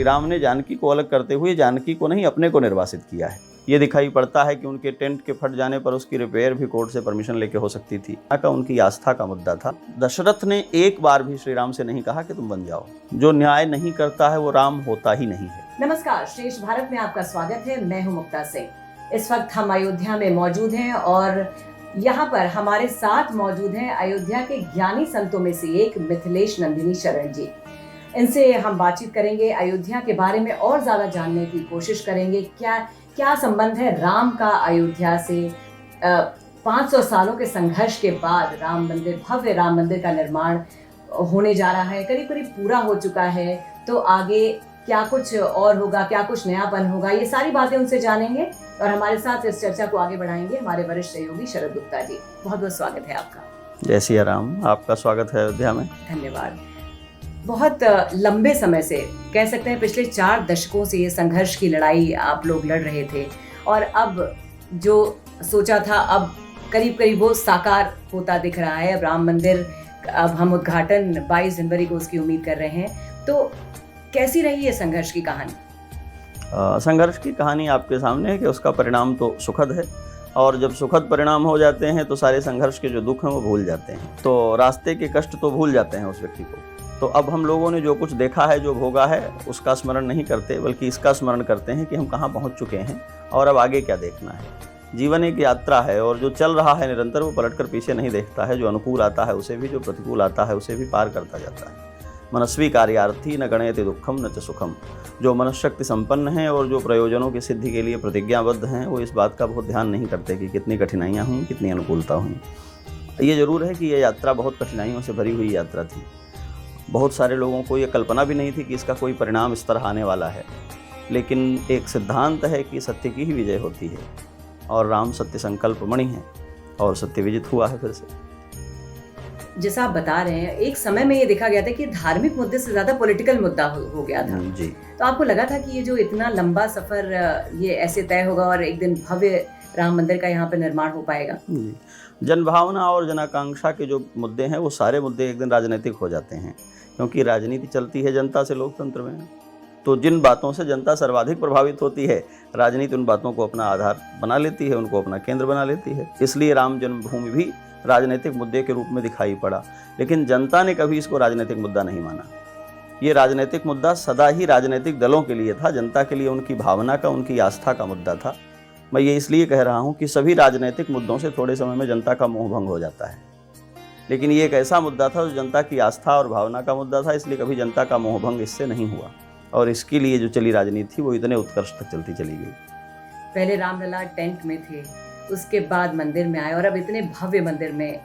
श्री राम ने जानकी को अलग करते हुए जानकी को नहीं अपने को निर्वासित किया है। ये दिखाई पड़ता है कि उनके टेंट के फट जाने पर उसकी रिपेयर भी कोर्ट से परमिशन लेके हो सकती थी। का उनकी आस्था का मुद्दा था। दशरथ ने एक बार भी श्री राम से नहीं कहा कि तुम बन जाओ। जो न्याय नहीं करता है वो राम होता ही नहीं है। नमस्कार, श्रेष्ठ भारत में आपका स्वागत है। मैं हूं मुक्ता सिंह। इस वक्त हम अयोध्या में मौजूद हैं और यहाँ पर हमारे साथ मौजूद हैं अयोध्या के ज्ञानी संतों में से एक मिथिलेश नंदिनी शरण जी। इनसे हम बातचीत करेंगे, अयोध्या के बारे में और ज्यादा जानने की कोशिश करेंगे। क्या संबंध है राम का अयोध्या से। 500 सालों के संघर्ष के बाद राम मंदिर, भव्य राम मंदिर का निर्माण होने जा रहा है, करीब करीब पूरा हो चुका है। तो आगे क्या कुछ और होगा, क्या कुछ नयापन होगा, ये सारी बातें उनसे जानेंगे और हमारे साथ इस चर्चा को आगे बढ़ाएंगे हमारे वरिष्ठ सहयोगी शरद गुप्ता जी। बहुत बहुत स्वागत है आपका। जय सिया राम, आपका स्वागत है अयोध्या में। धन्यवाद। बहुत लंबे समय से, कह सकते हैं पिछले 4 दशकों से ये संघर्ष की लड़ाई आप लोग लड़ रहे थे और अब जो सोचा था अब करीब करीब वो साकार होता दिख रहा है। अब राम मंदिर, अब हम उद्घाटन 22 जनवरी को उसकी उम्मीद कर रहे हैं। तो कैसी रही ये संघर्ष की कहानी? संघर्ष की कहानी आपके सामने है कि उसका परिणाम तो सुखद है और जब सुखद परिणाम हो जाते हैं तो सारे संघर्ष के जो दुख हैं वो भूल जाते हैं। तो रास्ते के कष्ट तो भूल जाते हैं उस व्यक्ति को। तो अब हम लोगों ने जो कुछ देखा है, जो भोगा है, उसका स्मरण नहीं करते, बल्कि इसका स्मरण करते हैं कि हम कहाँ पहुँच चुके हैं और अब आगे क्या देखना है। जीवन एक यात्रा है और जो चल रहा है निरंतर वो पलटकर पीछे नहीं देखता है। जो अनुकूल आता है उसे भी, जो प्रतिकूल आता है उसे भी पार करता जाता है। मनस्वी कार्यार्थी न गणयति दुखम न च सुखम। जो मनशक्ति संपन्न हैं और जो प्रयोजनों की सिद्धि के लिए प्रतिज्ञाबद्ध हैं वो इस बात का बहुत ध्यान नहीं करते कि कितनी कठिनाइयाँ हुई, कितनी अनुकूलता हुई। ये जरूर है कि ये यात्रा बहुत कठिनाइयों से भरी हुई यात्रा थी। बहुत सारे लोगों को ये कल्पना भी नहीं थी कि इसका कोई परिणाम इस तरह आने वाला है, लेकिन एक सिद्धांत है कि सत्य की ही विजय होती है और राम सत्य संकल्प मणि है और सत्य विजित हुआ है फिर से। जैसा आप बता रहे हैं, एक समय में ये देखा गया था कि धार्मिक मुद्दे से ज्यादा पॉलिटिकल मुद्दा हो गया था जी। तो आपको लगा था कि ये जो इतना लंबा सफर ये ऐसे तय होगा और एक दिन भव्य राम मंदिर का यहाँ पे निर्माण हो पाएगा? जी। जनभावना और जनाकांक्षा के जो मुद्दे हैं वो सारे मुद्दे एक दिन राजनीतिक हो जाते हैं, क्योंकि राजनीति चलती है जनता से लोकतंत्र में। तो जिन बातों से जनता सर्वाधिक प्रभावित होती है, राजनीति उन बातों को अपना आधार बना लेती है, उनको अपना केंद्र बना लेती है। इसलिए राम जन्मभूमि भी राजनीतिक मुद्दे के रूप में दिखाई पड़ा, लेकिन जनता ने कभी इसको राजनीतिक मुद्दा नहीं माना। ये राजनीतिक मुद्दा सदा ही राजनीतिक दलों के लिए था, जनता के लिए उनकी भावना का, उनकी आस्था का मुद्दा था। मैं ये इसलिए कह रहा हूँ कि सभी राजनीतिक मुद्दों से थोड़े समय में जनता का मोह भंग हो जाता है, लेकिन ये एक ऐसा मुद्दा था जो जनता की आस्था और भावना का मुद्दा था, इसलिए कभी जनता का मोह भंग इससे नहीं हुआ और इसके लिए जो चली राजनीति थी वो इतने उत्कर्ष तक चलती चली गई। पहले रामलला टेंट में थे, उसके बाद मंदिर में आए और अब इतने भव्य मंदिर में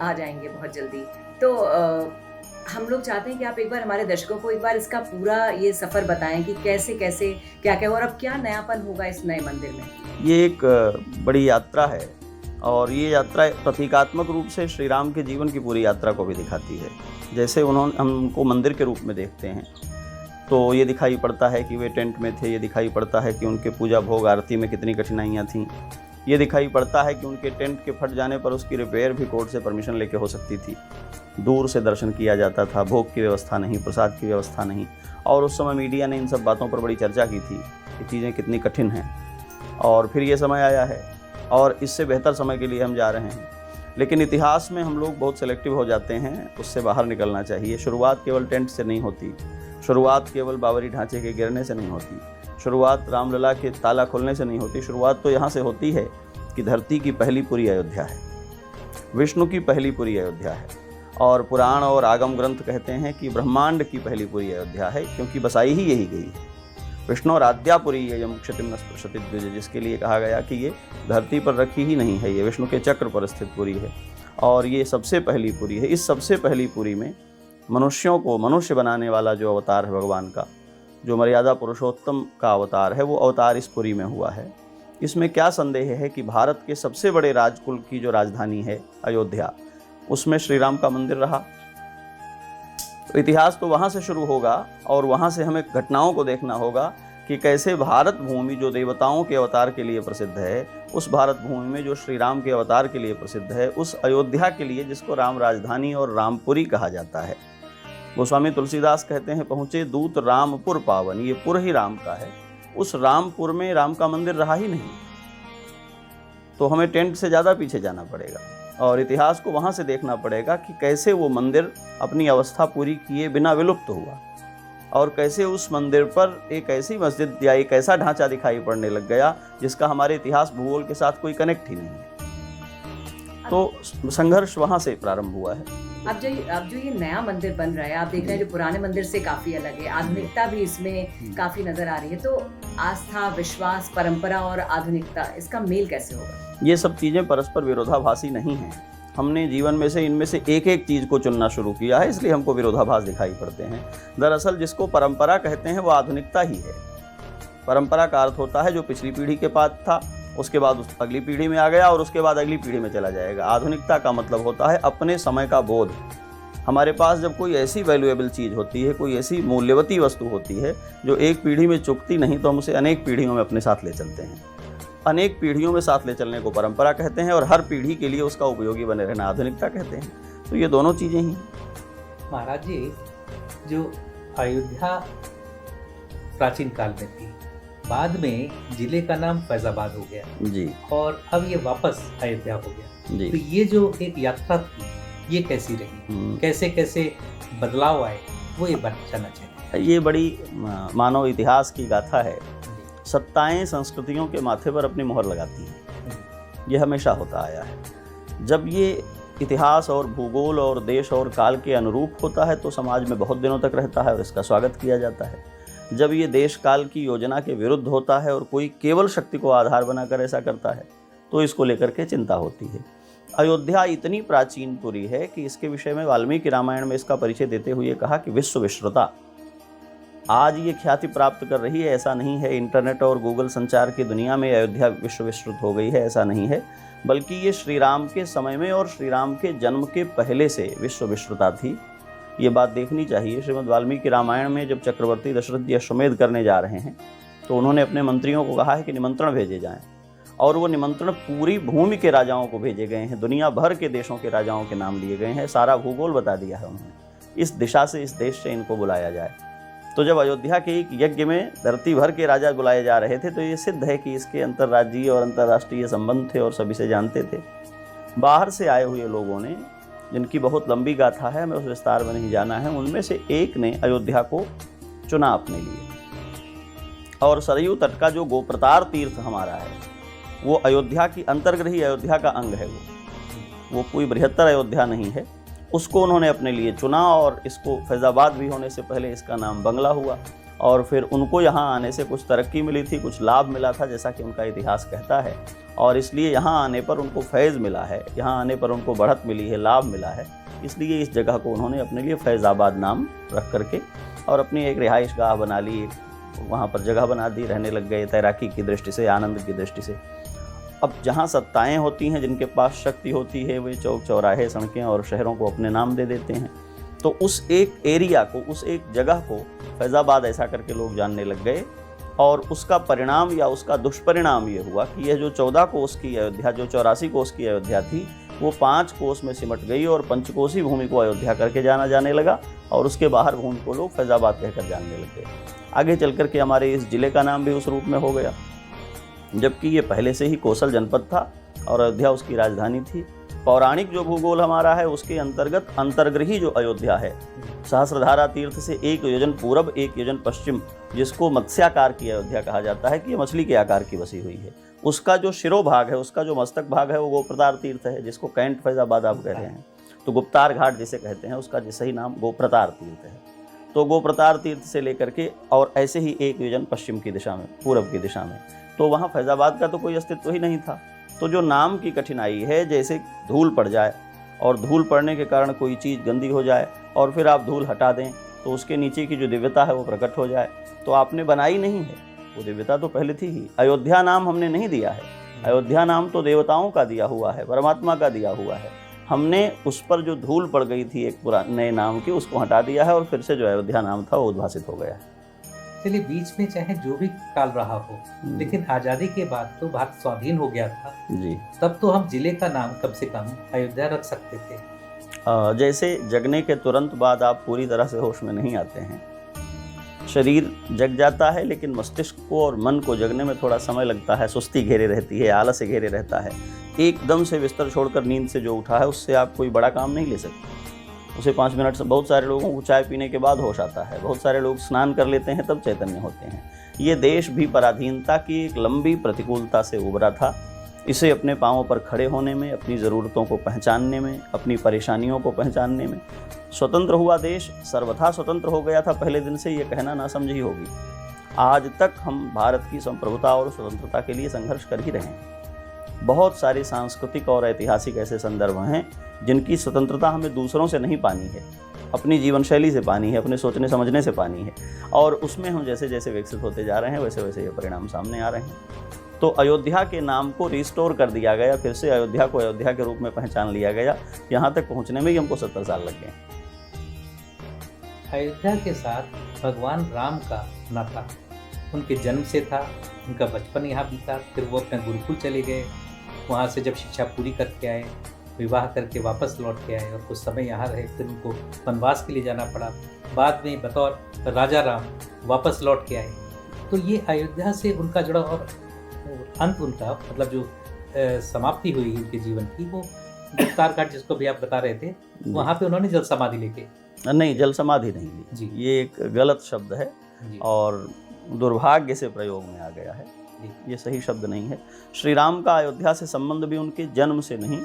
आ जाएंगे बहुत जल्दी। तो हम लोग चाहते हैं कि आप एक बार हमारे दर्शकों को एक बार इसका पूरा ये सफ़र बताएं कि कैसे कैसे क्या क्या और अब क्या नयापन होगा इस नए मंदिर में। ये एक बड़ी यात्रा है और ये यात्रा प्रतीकात्मक रूप से श्री राम के जीवन की पूरी यात्रा को भी दिखाती है। जैसे उन्होंने हमको मंदिर के रूप में देखते हैं तो ये दिखाई पड़ता है कि वे टेंट में थे, ये दिखाई पड़ता है कि उनके पूजा भोग आरती में कितनी कठिनाइयाँ थीं, ये दिखाई पड़ता है कि उनके टेंट के फट जाने पर उसकी रिपेयर भी कोर्ट से परमिशन लेके हो सकती थी। दूर से दर्शन किया जाता था, भोग की व्यवस्था नहीं, प्रसाद की व्यवस्था नहीं, और उस समय मीडिया ने इन सब बातों पर बड़ी चर्चा की थी कि चीज़ें कितनी कठिन हैं। और फिर ये समय आया है और इससे बेहतर समय के लिए हम जा रहे हैं, लेकिन इतिहास में हम लोग बहुत सेलेक्टिव हो जाते हैं, उससे बाहर निकलना चाहिए। शुरुआत केवल टेंट से नहीं होती, शुरुआत केवल बाबरी ढांचे के गिरने से नहीं होती, शुरुआत रामलला के ताला खोलने से नहीं होती। शुरुआत तो यहाँ से होती है कि धरती की पहली पूरी अयोध्या है, विष्णु की पहली पूरी अयोध्या है, और पुराण और आगम ग्रंथ कहते हैं कि ब्रह्मांड की पहली पूरी अयोध्या है, क्योंकि बसाई ही यही गई है। विष्णु राध्यापुरी यम क्षतिम न स्पृशति द्विज, जिसके लिए कहा गया कि ये धरती पर रखी ही नहीं है, ये विष्णु के चक्र पर स्थित पुरी है और ये सबसे पहली पुरी है। इस सबसे पहली पुरी में मनुष्यों को मनुष्य बनाने वाला जो अवतार है भगवान का, जो मर्यादा पुरुषोत्तम का अवतार है, वो अवतार इस पुरी में हुआ है। इसमें क्या संदेह है कि भारत के सबसे बड़े राजकुल की जो राजधानी है अयोध्या, उसमें श्री राम का मंदिर रहा। तो इतिहास तो वहाँ से शुरू होगा और वहाँ से हमें घटनाओं को देखना होगा कि कैसे भारत भूमि जो देवताओं के अवतार के लिए प्रसिद्ध है, उस भारत भूमि में जो श्री राम के अवतार के लिए प्रसिद्ध है, उस अयोध्या के लिए जिसको राम राजधानी और रामपुरी कहा जाता है, गोस्वामी तुलसीदास कहते हैं, पहुँचे दूत रामपुर पावन, ये पुर ही राम का है। उस रामपुर में राम का मंदिर रहा ही नहीं, तो हमें टेंट से ज़्यादा पीछे जाना पड़ेगा और इतिहास को वहाँ से देखना पड़ेगा कि कैसे वो मंदिर अपनी अवस्था पूरी किए बिना विलुप्त हुआ और कैसे उस मंदिर पर एक ऐसी मस्जिद या एक ऐसा ढांचा दिखाई पड़ने लग गया जिसका हमारे इतिहास भूगोल के साथ कोई कनेक्ट ही नहीं है। तो संघर्ष वहाँ से प्रारंभ हुआ है। अब जो ये नया मंदिर बन रहा है, आप देख रहे हैं जो पुराने मंदिर से काफी अलग है, आधुनिकता भी इसमें काफी नजर आ रही है, तो आस्था, विश्वास, परंपरा और आधुनिकता, इसका मेल कैसे होगा? ये सब चीज़ें परस्पर विरोधाभासी नहीं हैं। हमने जीवन में से इनमें से एक एक चीज़ को चुनना शुरू किया है, इसलिए हमको विरोधाभास दिखाई पड़ते हैं। दरअसल जिसको परंपरा कहते हैं वो आधुनिकता ही है। परंपरा का अर्थ होता है जो पिछली पीढ़ी के पास था, उसके बाद उस अगली पीढ़ी में आ गया और उसके बाद अगली पीढ़ी में चला जाएगा। आधुनिकता का मतलब होता है अपने समय का बोध। हमारे पास जब कोई ऐसी वैल्यूएबल चीज़ होती है, कोई ऐसी मूल्यवती वस्तु होती है जो एक पीढ़ी में चुकती नहीं, तो हम उसे अनेक पीढ़ियों में अपने साथ ले चलते हैं। अनेक पीढ़ियों में साथ ले चलने को परंपरा कहते हैं और हर पीढ़ी के लिए उसका उपयोगी बने रहना आधुनिकता कहते हैं। तो ये दोनों चीज़ें ही। महाराज जी, जो अयोध्या प्राचीन काल में थी, बाद में जिले का नाम फैजाबाद हो गया जी, और अब ये वापस अयोध्या हो गया जी। तो ये जो एक यात्रा थी ये कैसी रही, कैसे कैसे बदलाव आए, वो ये बताना चाहिए। ये बड़ी मानव इतिहास की गाथा है। सत्ताएं संस्कृतियों के माथे पर अपनी मोहर लगाती हैं, ये हमेशा होता आया है। जब ये इतिहास और भूगोल और देश और काल के अनुरूप होता है तो समाज में बहुत दिनों तक रहता है और इसका स्वागत किया जाता है। जब ये देश काल की योजना के विरुद्ध होता है और कोई केवल शक्ति को आधार बनाकर ऐसा करता है तो इसको लेकर के चिंता होती है। अयोध्या इतनी प्राचीन पुरी है कि इसके विषय में वाल्मीकि रामायण में इसका परिचय देते हुए कहा कि विश्व विश्रुता। आज ये ख्याति प्राप्त कर रही है, ऐसा नहीं है इंटरनेट और गूगल संचार की दुनिया में अयोध्या विश्व विश्रुत हो गई है, ऐसा नहीं है, बल्कि ये श्री राम के समय में और श्री राम के जन्म के पहले से विश्व विश्रुता थी। ये बात देखनी चाहिए। श्रीमद् वाल्मीकि रामायण में जब चक्रवर्ती दशरथ जी अश्वमेध करने जा रहे हैं तो उन्होंने अपने मंत्रियों को कहा है कि निमंत्रण भेजे जाएं और वो निमंत्रण पूरी भूमि के राजाओं को भेजे गए हैं, दुनिया भर के देशों के राजाओं के नाम लिए गए हैं, सारा भूगोल बता दिया है उन्होंने, इस दिशा से, इस देश से इनको बुलाया जाए। तो जब अयोध्या के एक यज्ञ में धरती भर के राजा बुलाए जा रहे थे तो ये सिद्ध है कि इसके अंतर्राज्यीय और अंतर्राष्ट्रीय संबंध थे और सभी से जानते थे। बाहर से आए हुए लोगों ने, जिनकी बहुत लंबी गाथा है, हमें उस विस्तार में नहीं जाना है, उनमें से एक ने अयोध्या को चुना अपने लिए। और सरयू तट का जो गोप्रतार तीर्थ हमारा है वो अयोध्या की अंतर्ग्रही अयोध्या का अंग है, वो कोई बृहत्तर अयोध्या नहीं है, उसको उन्होंने अपने लिए चुना और इसको फैज़ाबाद भी होने से पहले इसका नाम बंगला हुआ। और फिर उनको यहाँ आने से कुछ तरक्की मिली थी, कुछ लाभ मिला था, जैसा कि उनका इतिहास कहता है, और इसलिए यहाँ आने पर उनको फैज़ मिला है, यहाँ आने पर उनको बढ़त मिली है, लाभ मिला है। इसलिए इस जगह को उन्होंने अपने लिए फैज़ाबाद नाम रख करके और अपनी एक रिहाइश गाह बना ली, वहाँ पर जगह बना दी, रहने लग गए, तैराकी की दृष्टि से, आनंद की दृष्टि से। अब जहाँ सत्ताएँ होती हैं, जिनके पास शक्ति होती है, वे चौक चौराहे, सड़कें और शहरों को अपने नाम दे देते हैं। तो उस एक एरिया को, उस एक जगह को फैज़ाबाद ऐसा करके लोग जानने लग गए और उसका परिणाम या उसका दुष्परिणाम ये हुआ कि यह जो 14 कोस की अयोध्या, जो 84 कोस की अयोध्या थी, वो 5 कोस में सिमट गई और पंचकोसी भूमि को अयोध्या करके जाना जाने लगा और उसके बाहर भूमि को लोग फैज़ाबाद कहकर जानने लग गए। आगे चल कर के हमारे इस जिले का नाम भी उस रूप में हो गया, जबकि ये पहले से ही कोसल जनपद था और अयोध्या उसकी राजधानी थी। पौराणिक जो भूगोल हमारा है उसके अंतर्गत अंतर्ग्रही जो अयोध्या है, सहस्रधारा तीर्थ से 1 योजन पूरब 1 योजन पश्चिम, जिसको मत्स्याकार की अयोध्या कहा जाता है कि ये मछली के आकार की बसी हुई है, उसका जो शिरोभाग है, उसका जो मस्तक भाग है, वो गोप्रतार तीर्थ है, जिसको कैंट फैज़ाबाद आप कह रहे हैं। तो गुप्तार घाट जिसे कहते हैं, उसका सही नाम गोप्रतार तीर्थ है। तो गोप्रतार तीर्थ से लेकर के और ऐसे ही 1 योजन पश्चिम की दिशा में, पूरब की दिशा में, तो वहाँ फैज़ाबाद का तो कोई अस्तित्व ही नहीं था। तो जो नाम की कठिनाई है, जैसे धूल पड़ जाए और धूल पड़ने के कारण कोई चीज़ गंदी हो जाए और फिर आप धूल हटा दें तो उसके नीचे की जो दिव्यता है वो प्रकट हो जाए, तो आपने बनाई नहीं है, वो दिव्यता तो पहले थी ही। अयोध्या नाम हमने नहीं दिया है, अयोध्या नाम तो देवताओं का दिया हुआ है, परमात्मा का दिया हुआ है। हमने उस पर जो धूल पड़ गई थी एक पुराने नाम की, उसको हटा दिया है और फिर से जो अयोध्या नाम था वो उद्भासित हो गया है। चलिए, बीच में चाहे जो भी काल रहा हो, लेकिन आज़ादी के बाद तो भारत स्वाधीन हो गया था जी। तब तो हम जिले का नाम कम से कम अयोध्या रख सकते थे। जैसे जगने के तुरंत बाद आप पूरी तरह से होश में नहीं आते हैं, शरीर जग जाता है लेकिन मस्तिष्क को और मन को जगने में थोड़ा समय लगता है, सुस्ती घेरे रहती है, आलस से घेरे रहता है। एकदम से बिस्तर छोड़कर नींद से जो उठा है उससे आप कोई बड़ा काम नहीं ले सकते, उसे 5 मिनट से, बहुत सारे लोगों को चाय पीने के बाद होश आता है, बहुत सारे लोग स्नान कर लेते हैं तब चैतन्य होते हैं। ये देश भी पराधीनता की एक लंबी प्रतिकूलता से उभरा था। इसे अपने पांवों पर खड़े होने में, अपनी ज़रूरतों को पहचानने में, अपनी परेशानियों को पहचानने में, स्वतंत्र हुआ देश सर्वथा स्वतंत्र हो गया था पहले दिन से, ये कहना नासमझी होगी। आज तक हम भारत की संप्रभुता और स्वतंत्रता के लिए संघर्ष कर ही रहे हैं। बहुत सारे सांस्कृतिक और ऐतिहासिक ऐसे संदर्भ हैं जिनकी स्वतंत्रता हमें दूसरों से नहीं पानी है, अपनी जीवन शैली से पानी है, अपने सोचने समझने से पानी है, और उसमें हम जैसे जैसे विकसित होते जा रहे हैं वैसे वैसे ये परिणाम सामने आ रहे हैं। तो अयोध्या के नाम को रिस्टोर कर दिया गया, फिर से अयोध्या को अयोध्या के रूप में पहचान लिया गया। यहाँ तक पहुँचने में ही हमको 70 साल लग गए। अयोध्या के साथ भगवान राम का नाता उनके जन्म से था, उनका बचपन यहाँ बीता, फिर वो अपने गुरुकुल चले गए, वहाँ से जब शिक्षा पूरी करके आए, विवाह करके वापस लौट के आए और कुछ समय यहाँ रहे, फिर उनको वनवास के लिए जाना पड़ा, बाद में बतौर राजा राम वापस लौट के आए। तो ये अयोध्या से उनका जुड़ा, और अंत उनका मतलब जो समाप्ति हुई उनके जीवन की, वो गुप्तार घाट जिसको भी आप बता रहे थे, वहाँ पे उन्होंने जल समाधि लेके, नहीं, जल समाधि नहीं ली जी, ये एक गलत शब्द है जी, और दुर्भाग्य से प्रयोग में आ गया है, ये सही शब्द नहीं है। श्री राम का अयोध्या से संबंध भी उनके जन्म से नहीं,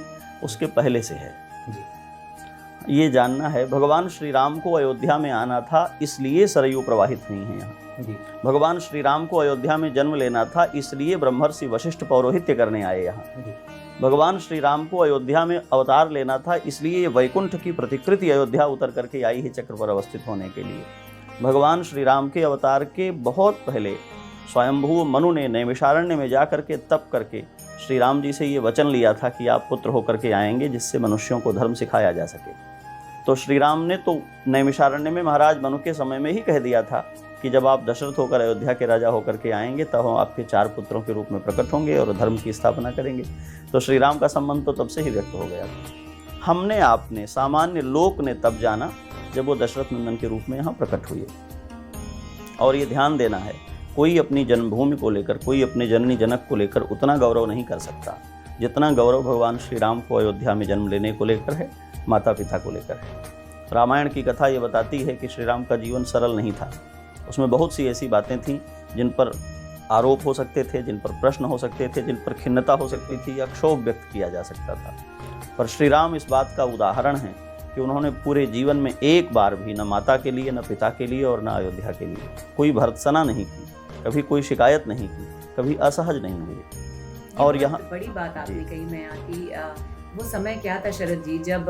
उसके पहले से है जी। ये जानना है। भगवान श्री राम को अयोध्या में आना था, इसलिए सरयू प्रवाहित हुई हैं यहाँ। जी, भगवान श्री राम को अयोध्या में जन्म लेना था, इसलिए ब्रह्मर्षि वशिष्ठ पौरोहित्य करने आए यहाँ। जी, भगवान श्री राम को अयोध्या में अवतार लेना था, इसलिए वैकुंठ की प्रतिकृति अयोध्या उतर करके आई है चक्र पर अवस्थित होने के लिए। भगवान श्री राम के अवतार के बहुत पहले स्वयंभू मनु ने नैमिषारण्य में जा करके तप करके श्री राम जी से ये वचन लिया था कि आप पुत्र होकर के आएंगे जिससे मनुष्यों को धर्म सिखाया जा सके। तो श्री राम ने तो नैमिषारण्य में महाराज मनु के समय में ही कह दिया था कि जब आप दशरथ होकर अयोध्या के राजा होकर के आएंगे तब हम आपके 4 पुत्रों के रूप में प्रकट होंगे और धर्म की स्थापना करेंगे। तो श्री राम का संबंध तो तब से ही व्यक्त हो गया था। हमने आपने सामान्य लोक ने तब जाना जब वो दशरथ नंदन के रूप में यहाँ प्रकट हुए। और ये ध्यान देना है, कोई अपनी जन्मभूमि को लेकर, कोई अपने जननी जनक को लेकर उतना गौरव नहीं कर सकता जितना गौरव भगवान श्री राम को अयोध्या में जन्म लेने को लेकर है, माता पिता को लेकर है। रामायण की कथा ये बताती है कि श्री राम का जीवन सरल नहीं था, उसमें बहुत सी ऐसी बातें थीं जिन पर आरोप हो सकते थे, जिन पर प्रश्न हो सकते थे, जिन पर खिन्नता हो सकती थी या क्षोभ व्यक्त किया जा सकता था। पर श्री राम इस बात का उदाहरण है कि उन्होंने पूरे जीवन में एक बार भी न माता के लिए, न पिता के लिए और न अयोध्या के लिए कोई भर्त्सना नहीं की, कभी कोई शिकायत नहीं की, कभी असहज नहीं हुए। और यहाँ बड़ी बात आपने कही मैं की वो समय क्या था शरद जी, जब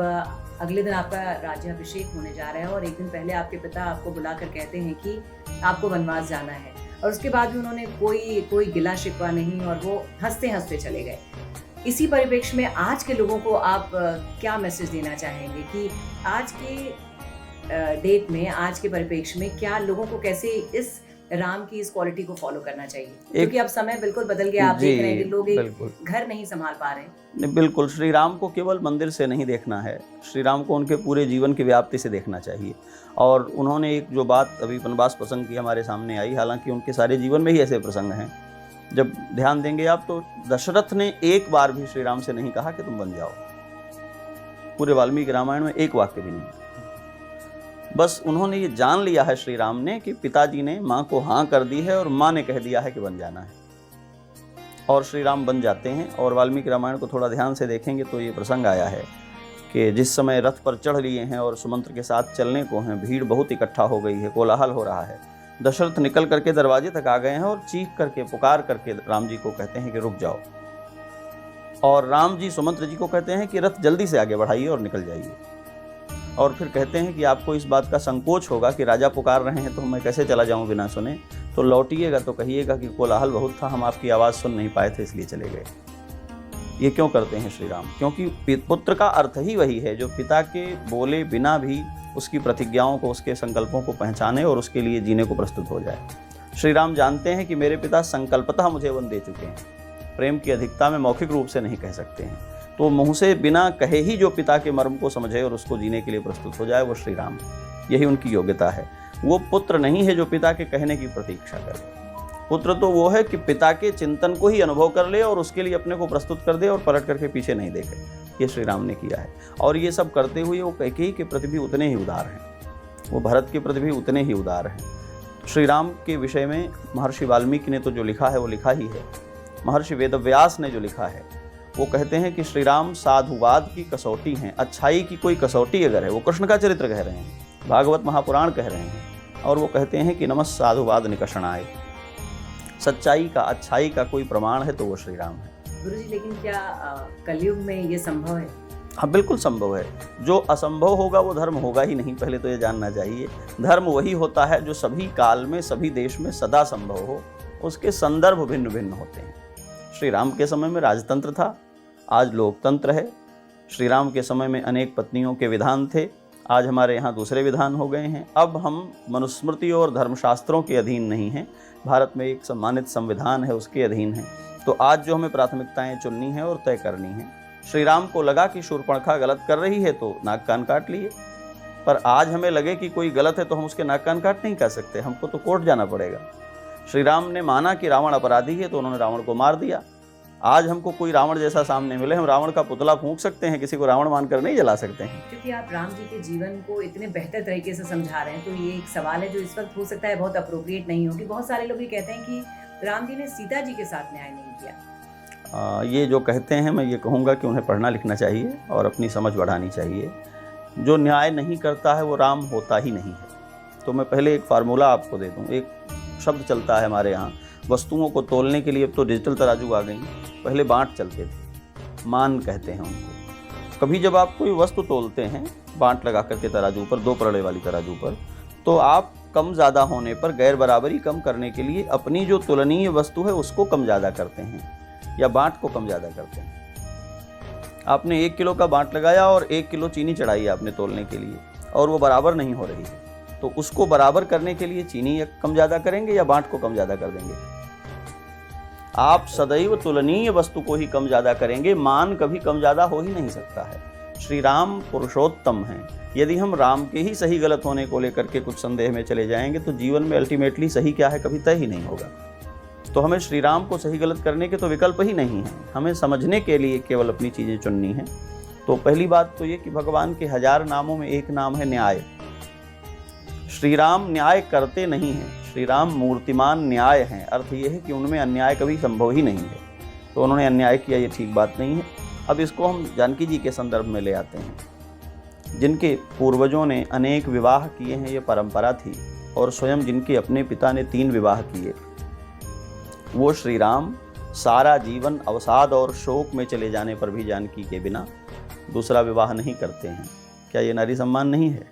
अगले दिन आपका राज्याभिषेक होने जा रहा है और एक दिन पहले आपके पिता आपको बुलाकर कहते हैं कि आपको वनवास जाना है, और उसके बाद भी उन्होंने कोई गिला शिकवा नहीं और वो हंसते हंसते चले गए। इसी परिप्रेक्ष्य में आज के लोगों को आप क्या मैसेज देना चाहेंगे कि आज के डेट में, आज के परिप्रेक्ष्य में क्या लोगों को कैसे इस राम की इस क्वालिटी को फॉलो करना चाहिए? क्योंकि अब समय बिल्कुल बदल गया, आप देख रहे हैं कि लोग एक घर नहीं संभाल पा रहे हैं। बिल्कुल, श्री राम को केवल मंदिर से नहीं देखना है, श्री राम को उनके पूरे जीवन की व्याप्ति से देखना चाहिए। और उन्होंने एक जो बात अभी वनवास प्रसंग की हमारे सामने आई, हालांकि उनके सारे जीवन में ही ऐसे प्रसंग हैं, जब ध्यान देंगे आप तो दशरथ ने एक बार भी श्री राम से नहीं कहा कि तुम बन जाओ। पूरे वाल्मीकि रामायण में एक वाक्य भी नहीं। बस उन्होंने ये जान लिया है श्री राम ने कि पिताजी ने माँ को हाँ कर दी है और माँ ने कह दिया है कि बन जाना है, और श्री राम बन जाते हैं। और वाल्मीकि रामायण को थोड़ा ध्यान से देखेंगे तो ये प्रसंग आया है कि जिस समय रथ पर चढ़ लिए हैं और सुमंत्र के साथ चलने को हैं, भीड़ बहुत इकट्ठा हो गई है, कोलाहल हो रहा है, दशरथ निकल करके दरवाजे तक आ गए हैं और चीख करके पुकार करके राम जी को कहते हैं कि रुक जाओ। और राम जी सुमंत्र जी को कहते हैं कि रथ जल्दी से आगे बढ़ाइए और निकल जाइए। और फिर कहते हैं कि आपको इस बात का संकोच होगा कि राजा पुकार रहे हैं तो मैं कैसे चला जाऊं बिना सुने, तो लौटिएगा तो कहिएगा कि कोलाहल बहुत था, हम आपकी आवाज़ सुन नहीं पाए थे इसलिए चले गए। ये क्यों करते हैं श्री राम? क्योंकि पुत्र का अर्थ ही वही है जो पिता के बोले बिना भी उसकी प्रतिज्ञाओं को, उसके संकल्पों को पहचाने और उसके लिए जीने को प्रस्तुत हो जाए। श्री राम जानते हैं कि मेरे पिता संकल्पतः मुझे वन दे चुके हैं, प्रेम की अधिकता में मौखिक रूप से नहीं कह सकते हैं, तो मुँह से बिना कहे ही जो पिता के मर्म को समझे और उसको जीने के लिए प्रस्तुत हो जाए, वो श्री राम, यही उनकी योग्यता है। वो पुत्र नहीं है जो पिता के कहने की प्रतीक्षा करे। पुत्र तो वो है कि पिता के चिंतन को ही अनुभव कर ले और उसके लिए अपने को प्रस्तुत कर दे और पलट करके पीछे नहीं देखे। ये श्री राम ने किया है। और ये सब करते हुए वो कैकेयी के प्रति भी उतने ही उदार हैं, वो भरत के प्रति भी उतने ही उदार हैं। श्री राम के विषय में महर्षि वाल्मीकि ने तो जो लिखा है वो लिखा ही है। महर्षि वेदव्यास ने जो लिखा है वो कहते हैं कि श्री राम साधुवाद की कसौटी हैं। अच्छाई की कोई कसौटी अगर है, वो कृष्ण का चरित्र कह रहे हैं, भागवत महापुराण कह रहे हैं, और वो कहते हैं कि नमः साधुवाद निकषणाय। सच्चाई का, अच्छाई का कोई प्रमाण है तो वो श्री राम है। गुरुजी, लेकिन क्या कलयुग में ये संभव है? हाँ, बिल्कुल संभव है। जो असंभव होगा वो धर्म होगा ही नहीं, पहले तो ये जानना चाहिए। धर्म वही होता है जो सभी काल में, सभी देश में सदा संभव हो। उसके संदर्भ भिन्न भिन्न होते हैं। श्री राम के समय में राजतंत्र था, आज लोकतंत्र है। श्री राम के समय में अनेक पत्नियों के विधान थे, आज हमारे यहाँ दूसरे विधान हो गए हैं। अब हम मनुस्मृति और धर्मशास्त्रों के अधीन नहीं हैं, भारत में एक सम्मानित संविधान है, उसके अधीन है। तो आज जो हमें प्राथमिकताएं चुननी है और तय करनी है, श्री राम को लगा कि शूर्पणखा गलत कर रही है तो नाक कान काट लिए, पर आज हमें लगे कि कोई गलत है तो हम उसके नाक कान काट नहीं कर सकते, हमको तो कोर्ट जाना पड़ेगा। श्री राम ने माना कि रावण अपराधी है तो उन्होंने रावण को मार दिया। आज हमको कोई रावण जैसा सामने मिले, हम रावण का पुतला फूंक सकते हैं, किसी को रावण मानकर नहीं जला सकते हैं। क्योंकि आप राम जी के जीवन को इतने बेहतर तरीके से समझा रहे हैं, तो ये एक सवाल है जो इस वक्त हो सकता है बहुत अप्रोप्रिएट नहीं हो कि बहुत सारे लोग ये कहते हैं कि राम जी ने सीता जी के साथ न्याय नहीं किया। ये जो कहते हैं, मैं ये कहूँगा कि उन्हें पढ़ना लिखना चाहिए और अपनी समझ बढ़ानी चाहिए। जो न्याय नहीं करता है वो राम होता ही नहीं है। तो मैं पहले एक फार्मूला आपको दे दूँ। एक शब्द चलता है हमारे यहाँ वस्तुओं को तोलने के लिए, अब तो डिजिटल तराजू आ गई, पहले बांट चलते थे, मान कहते हैं उनको। कभी जब आप कोई वस्तु तोलते हैं बांट लगा करके तराजू पर, दो पलड़े वाली तराजू पर, तो आप कम ज़्यादा होने पर गैर बराबरी कम करने के लिए अपनी जो तुलनीय वस्तु है उसको कम ज़्यादा करते हैं या बांट को कम ज़्यादा करते हैं। आपने 1 किलो का बांट लगाया और 1 किलो चीनी चढ़ाई आपने तोलने के लिए, और वो बराबर नहीं हो रही है, तो उसको बराबर करने के लिए चीनी कम ज़्यादा करेंगे या बांट को कम ज़्यादा कर देंगे? आप सदैव तुलनीय वस्तु को ही कम ज़्यादा करेंगे, मान कभी कम ज़्यादा हो ही नहीं सकता है। श्री राम पुरुषोत्तम हैं। यदि हम राम के ही सही गलत होने को लेकर के कुछ संदेह में चले जाएंगे तो जीवन में अल्टीमेटली सही क्या है कभी तय ही नहीं होगा। तो हमें श्री राम को सही गलत करने के तो विकल्प ही नहीं है, हमें समझने के लिए केवल अपनी चीज़ें चुननी है। तो पहली बात तो ये कि भगवान के 1000 नामों में एक नाम है न्याय। श्री राम न्याय करते नहीं हैं, श्री राम मूर्तिमान न्याय हैं। अर्थ ये है कि उनमें अन्याय कभी संभव ही नहीं है, तो उन्होंने अन्याय किया, ये ठीक बात नहीं है। अब इसको हम जानकी जी के संदर्भ में ले आते हैं। जिनके पूर्वजों ने अनेक विवाह किए हैं, ये परंपरा थी, और स्वयं जिनके अपने पिता ने 3 विवाह किए, वो श्री राम सारा जीवन अवसाद और शोक में चले जाने पर भी जानकी के बिना दूसरा विवाह नहीं करते हैं। क्या ये नारी सम्मान नहीं है?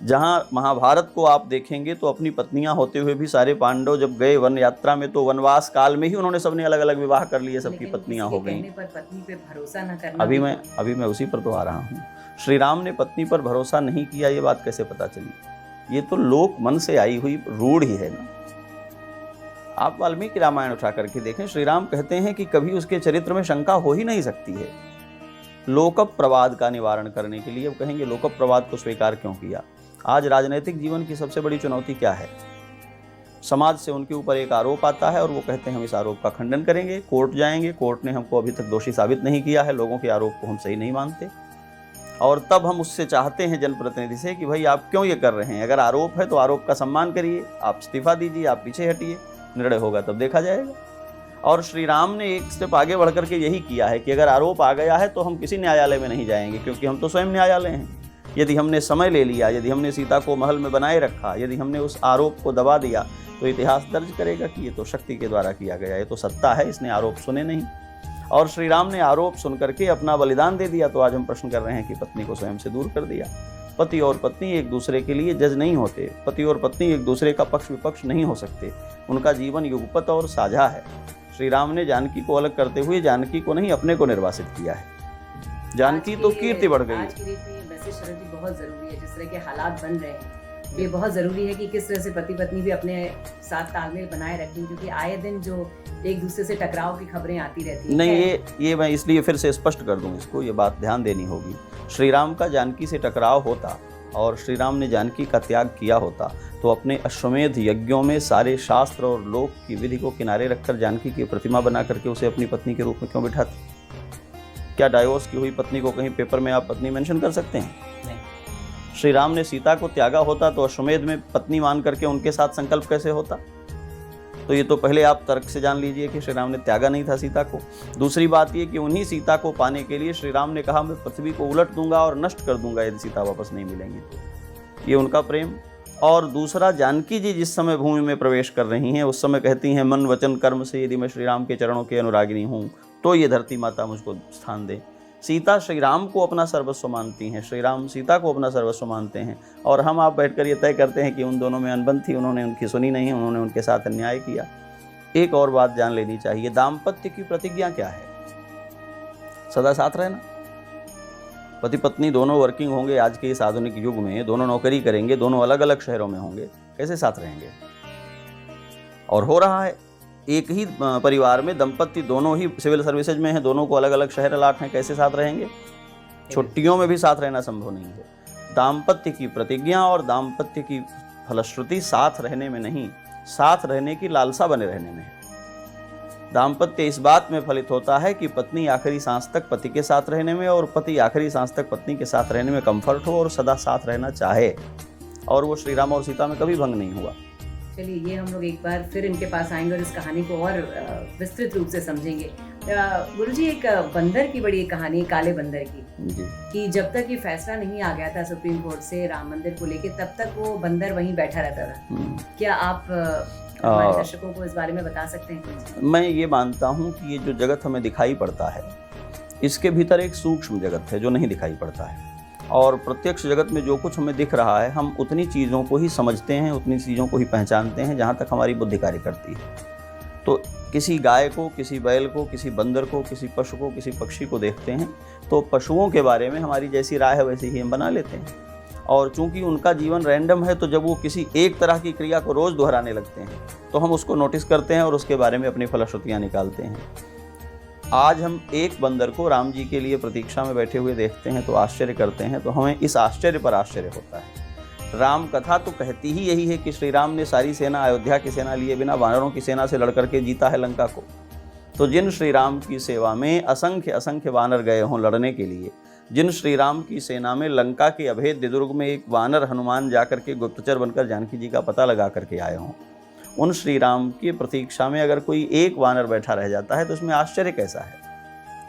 जहाँ महाभारत को आप देखेंगे तो अपनी पत्नियां होते हुए भी सारे पांडव जब गए वन यात्रा में तो वनवास काल में ही उन्होंने सबने अलग अलग विवाह कर लिए, सबकी पत्नियां हो गई। पर पत्नी पे भरोसा न करना, अभी मैं उसी पर तो आ रहा हूँ। श्री राम ने पत्नी पर भरोसा नहीं किया, ये बात कैसे पता चली? ये तो लोक मन से आई हुई रूढ़ ही है ना। आप वाल्मीकि रामायण उठा करके देखें, श्री राम कहते हैं कि कभी उसके चरित्र में शंका हो ही नहीं सकती है। लोकप प्रवाद का निवारण करने के लिए अब कहेंगे लोकप प्रवाद को स्वीकार क्यों किया? आज राजनीतिक जीवन की सबसे बड़ी चुनौती क्या है? समाज से उनके ऊपर एक आरोप आता है और वो कहते हैं हम इस आरोप का खंडन करेंगे, कोर्ट जाएंगे, कोर्ट ने हमको अभी तक दोषी साबित नहीं किया है, लोगों के आरोप को हम सही नहीं मानते, और तब हम उससे चाहते हैं जनप्रतिनिधि से कि भाई आप क्यों ये कर रहे हैं? अगर आरोप है तो आरोप का सम्मान करिए, आप इस्तीफा दीजिए, आप पीछे हटिए, निर्णय होगा तब देखा जाएगा। और श्री राम ने एक स्टेप आगे बढ़ करके यही किया है कि अगर आरोप आ गया है तो हम किसी न्यायालय में नहीं जाएंगे, क्योंकि हम तो स्वयं न्यायालय हैं। यदि हमने समय ले लिया, यदि हमने सीता को महल में बनाए रखा, यदि हमने उस आरोप को दबा दिया, तो इतिहास दर्ज करेगा कि ये तो शक्ति के द्वारा किया गया, ये तो सत्ता है, इसने आरोप सुने नहीं। और श्री राम ने आरोप सुन करके अपना बलिदान दे दिया। तो आज हम प्रश्न कर रहे हैं कि पत्नी को स्वयं से दूर कर दिया। पति और पत्नी एक दूसरे के लिए जज नहीं होते, पति और पत्नी एक दूसरे का पक्ष विपक्ष नहीं हो सकते, उनका जीवन युगपत और साझा है। श्री राम ने जानकी को अलग करते हुए जानकी को नहीं, अपने को निर्वासित किया है। जानकी तो कीर्ति बढ़ गई। आज की डेट में वैसे शरद जी बहुत जरूरी है, जिस तरह के हालात बन रहे हैं ये बहुत ज़रूरी है कि किस तरह से पति पत्नी भी अपने साथ तालमेल बनाए रखें, क्योंकि आए दिन जो एक दूसरे से टकराव की खबरें आती रहती हैं। नहीं, ये मैं इसलिए फिर से स्पष्ट कर दूं इसको, ये बात ध्यान देनी होगी। श्री राम का जानकी से टकराव होता और श्री राम ने जानकी का त्याग किया होता तो अपने अश्वमेध यज्ञों में सारे शास्त्र और लोक की विधि को किनारे रखकर जानकी की प्रतिमा बना करके उसे अपनी पत्नी के रूप में क्यों बिठाते? क्या डाइवोर्स की हुई पत्नी को कहीं पेपर में आप पत्नी मेंशन कर सकते हैं? नहीं। श्री राम ने सीता को त्यागा होता तो अश्वमेध में पत्नी मान करके उनके साथ संकल्प कैसे होता? तो ये तो पहले आप तर्क से जान लीजिए कि श्री राम ने त्यागा नहीं था सीता को। दूसरी बात ये कि उन्हीं सीता को पाने के लिए श्री राम ने कहा मैं पृथ्वी को उलट दूंगा और नष्ट कर दूंगा यदि सीता वापस नहीं मिलेंगे तो। ये उनका प्रेम। और दूसरा, जानकी जी जिस समय भूमि में प्रवेश कर रही हैं उस समय कहती हैं मन वचन कर्म से यदि मैं श्री राम के चरणों की अनुरागिनी हूँ तो ये धरती माता मुझको स्थान दे। सीता श्री राम को अपना सर्वस्व मानती हैं, श्री राम सीता को अपना सर्वस्व मानते हैं, और हम आप बैठकर ये तय करते हैं कि उन दोनों में अनबन थी, उन्होंने उनकी सुनी नहीं, उन्होंने उनके साथ अन्याय किया। एक और बात जान लेनी चाहिए, दाम्पत्य की प्रतिज्ञा क्या है? सदा साथ रहना। पति पत्नी दोनों वर्किंग होंगे, आज के इस आधुनिक युग में दोनों नौकरी करेंगे, दोनों अलग अलग शहरों में होंगे, कैसे साथ रहेंगे? और हो रहा है, एक ही परिवार में दंपति दोनों ही सिविल सर्विसेज में हैं, दोनों को अलग अलग शहर अलाट हैं, कैसे साथ रहेंगे? छुट्टियों में भी साथ रहना संभव नहीं है। दाम्पत्य की प्रतिज्ञा और दाम्पत्य की फलश्रुति साथ रहने में नहीं, साथ रहने की लालसा बने रहने में है। दाम्पत्य इस बात में फलित होता है कि पत्नी आखिरी सांस तक पति के साथ रहने में और पति आखिरी सांस तक पत्नी के साथ रहने में कंफर्ट हो और सदा साथ रहना चाहे, और वो श्री राम और सीता में कभी भंग नहीं हुआ। चलिए, ये हम लोग एक बार फिर इनके पास आएंगे और इस कहानी को और विस्तृत रूप से समझेंगे। गुरुजी, एक बंदर की बड़ी कहानी है, काले बंदर की, जी। कि जब तक ये फैसला नहीं आ गया था सुप्रीम कोर्ट से राम मंदिर को लेके, तब तक वो बंदर वहीं बैठा रहता था। क्या आप हमारे दर्शकों को इस बारे में बता सकते हैं? मैं ये मानता हूँ कि ये जो जगत हमें दिखाई पड़ता है इसके भीतर एक सूक्ष्म जगत है जो नहीं दिखाई पड़ता है, और प्रत्यक्ष जगत में जो कुछ हमें दिख रहा है हम उतनी चीज़ों को ही समझते हैं, उतनी चीज़ों को ही पहचानते हैं जहाँ तक हमारी बुद्धि कार्य करती है। तो किसी गाय को, किसी बैल को, किसी बंदर को, किसी पशु को, किसी पक्षी को देखते हैं तो पशुओं के बारे में हमारी जैसी राय है वैसी ही हम बना लेते हैं, और चूंकि उनका जीवन रैंडम है तो जब वो किसी एक तरह की क्रिया को रोज़ दोहराने लगते हैं तो हम उसको नोटिस करते हैं और उसके बारे में अपनी फलश्रुतियाँ निकालते हैं। आज हम एक बंदर को राम जी के लिए प्रतीक्षा में बैठे हुए देखते हैं तो आश्चर्य करते हैं, तो हमें इस आश्चर्य पर आश्चर्य होता है। राम कथा तो कहती ही यही है कि श्री राम ने सारी सेना, अयोध्या की सेना लिए बिना वानरों की सेना से लड़ करके जीता है लंका को। तो जिन श्री राम की सेवा में असंख्य असंख्य वानर गए हों लड़ने के लिए, जिन श्री राम की सेना में लंका के अभेद्य दुर्ग में एक वानर हनुमान जाकर के गुप्तचर बनकर जानकी जी का पता लगा करके आए हों, उन श्री राम की प्रतीक्षा में अगर कोई एक वानर बैठा रह जाता है तो उसमें आश्चर्य कैसा है?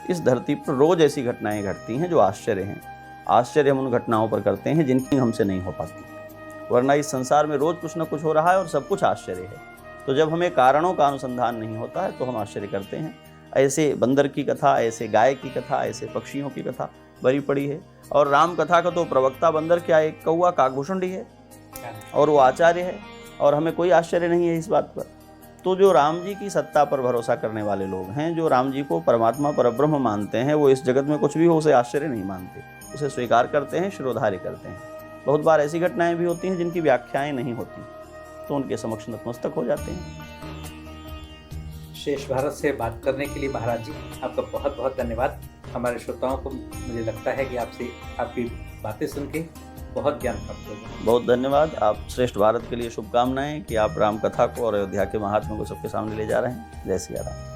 इस धरती पर रोज ऐसी घटनाएं घटती हैं जो आश्चर्य हैं। आश्चर्य हम उन घटनाओं पर करते हैं जिनकी हमसे नहीं हो पाती, वरना इस संसार में रोज कुछ न कुछ हो रहा है और सब कुछ आश्चर्य है। तो जब हमें कारणों का अनुसंधान नहीं होता है तो हम आश्चर्य करते हैं। ऐसे बंदर की कथा, ऐसे गाय की कथा, ऐसे पक्षियों की कथा भरी पड़ी है, और राम कथा का तो प्रवक्ता बंदर क्या, एक कौआ काकभूषुंडी है और वो आचार्य है, और हमें कोई आश्चर्य नहीं है इस बात पर। तो जो राम जी की सत्ता पर भरोसा करने वाले लोग हैं, जो राम जी को परमात्मा परब्रह्म मानते हैं, वो इस जगत में कुछ भी हो उसे आश्चर्य नहीं मानते, उसे स्वीकार करते हैं, शिरोधार्य करते हैं। बहुत बार ऐसी घटनाएं भी होती हैं जिनकी व्याख्याएं नहीं होती, तो उनके समक्ष नतमस्तक हो जाते हैं। शेष भारत से बात करने के लिए महाराज जी आपका बहुत बहुत धन्यवाद। हमारे श्रोताओं को मुझे लगता है कि आपसे आपकी बातें सुन के बहुत ज्ञान प्राप्त होगा। बहुत धन्यवाद। आप श्रेष्ठ भारत के लिए शुभकामनाएं कि आप राम कथा को और अयोध्या के महात्म्य को सबके सामने ले जा रहे हैं। जय सिया राम।